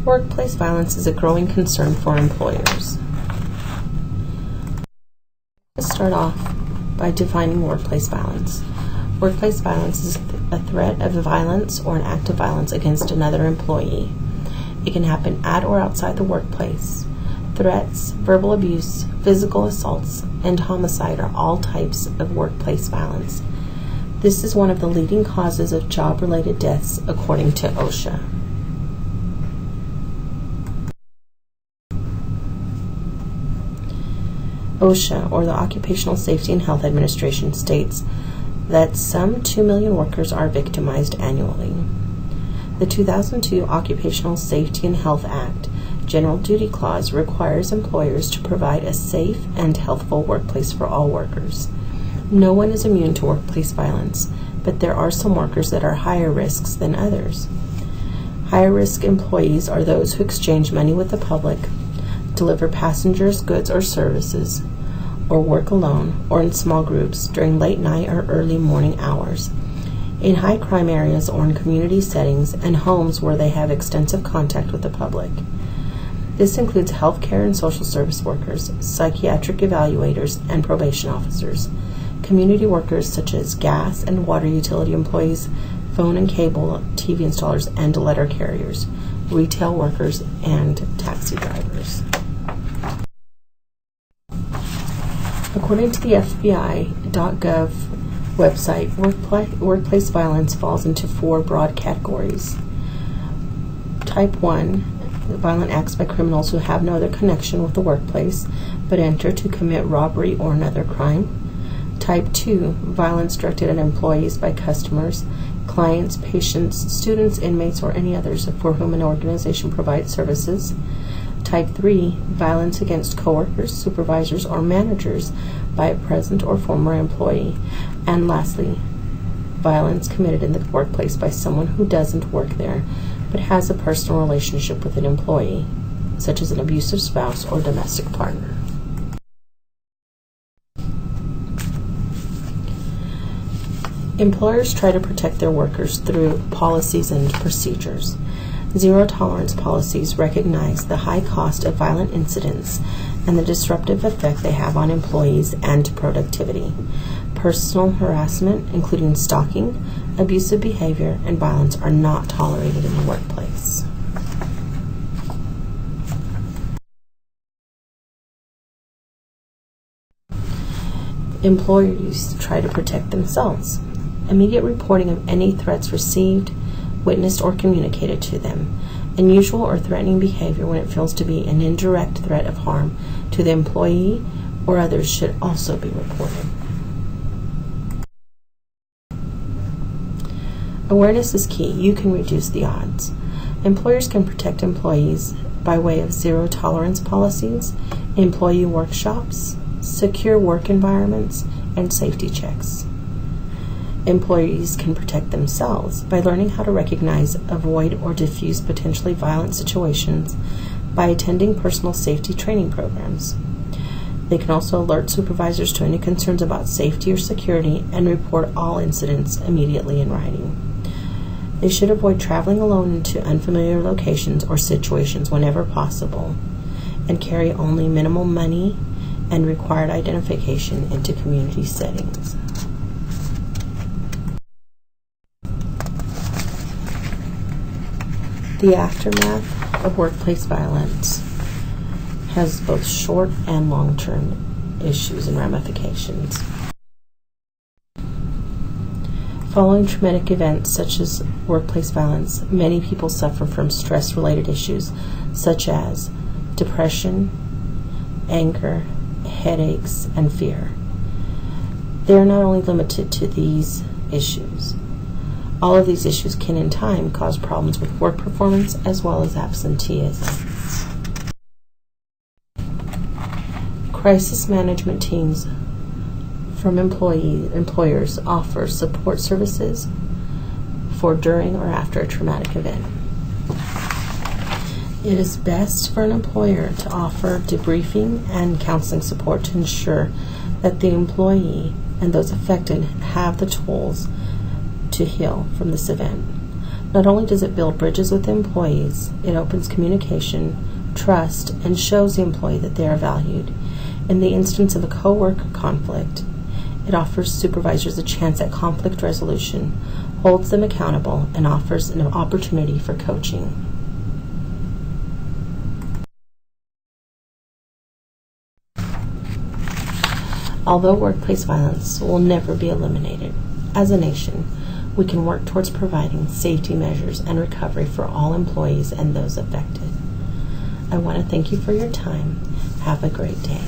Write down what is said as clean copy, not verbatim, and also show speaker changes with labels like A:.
A: Workplace violence is a growing concern for employers. Let's start off by defining workplace violence. Workplace violence is a threat of violence or an act of violence against another employee. It can happen at or outside the workplace. Threats, verbal abuse, physical assaults, and homicide are all types of workplace violence. This is one of the leading causes of job-related deaths according to OSHA. OSHA, or the Occupational Safety and Health Administration, states that some 2 million workers are victimized annually. The 2002 Occupational Safety and Health Act General Duty Clause requires employers to provide a safe and healthful workplace for all workers. No one is immune to workplace violence, but there are some workers that are higher risks than others. Higher risk employees are those who exchange money with the public, deliver passengers goods or services, or work alone or in small groups during late night or early morning hours, in high crime areas or in community settings and homes where they have extensive contact with the public. This includes healthcare and social service workers, psychiatric evaluators, and probation officers, community workers such as gas and water utility employees, phone and cable TV installers and letter carriers, retail workers, and taxi drivers. According to the FBI.gov website, workplace violence falls into 4 broad categories. Type 1, violent acts by criminals who have no other connection with the workplace but enter to commit robbery or another crime. Type 2, violence directed at employees by customers, clients, patients, students, inmates, or any others for whom an organization provides services. Type 3, violence against coworkers, supervisors, or managers by a present or former employee. And lastly, violence committed in the workplace by someone who doesn't work there but has a personal relationship with an employee, such as an abusive spouse or domestic partner. Employers try to protect their workers through policies and procedures. Zero-tolerance policies recognize the high cost of violent incidents and the disruptive effect they have on employees and productivity. Personal harassment, including stalking, abusive behavior, and violence, are not tolerated in the workplace. Employees try to protect themselves. Immediate reporting of any threats received, witnessed, or communicated to them. Unusual or threatening behavior when it feels to be an indirect threat of harm to the employee or others should also be reported. Awareness is key. You can reduce the odds. Employers can protect employees by way of zero-tolerance policies, employee workshops, secure work environments, and safety checks. Employees can protect themselves by learning how to recognize, avoid, or diffuse potentially violent situations by attending personal safety training programs. They can also alert supervisors to any concerns about safety or security and report all incidents immediately in writing. They should avoid traveling alone into unfamiliar locations or situations whenever possible, and carry only minimal money and required identification into community settings. The aftermath of workplace violence has both short and long-term issues and ramifications. Following traumatic events such as workplace violence, many people suffer from stress-related issues such as depression, anger, headaches, and fear. They are not only limited to these issues. All of these issues can in time cause problems with work performance as well as absenteeism. Crisis management teams from employers offer support services for during or after a traumatic event. It is best for an employer to offer debriefing and counseling support to ensure that the employee and those affected have the tools to heal from this event. Not only does it build bridges with employees, it opens communication, trust, and shows the employee that they are valued. In the instance of a coworker conflict, it offers supervisors a chance at conflict resolution, holds them accountable, and offers an opportunity for coaching. Although workplace violence will never be eliminated, as a nation, we can work towards providing safety measures and recovery for all employees and those affected. I want to thank you for your time. Have a great day.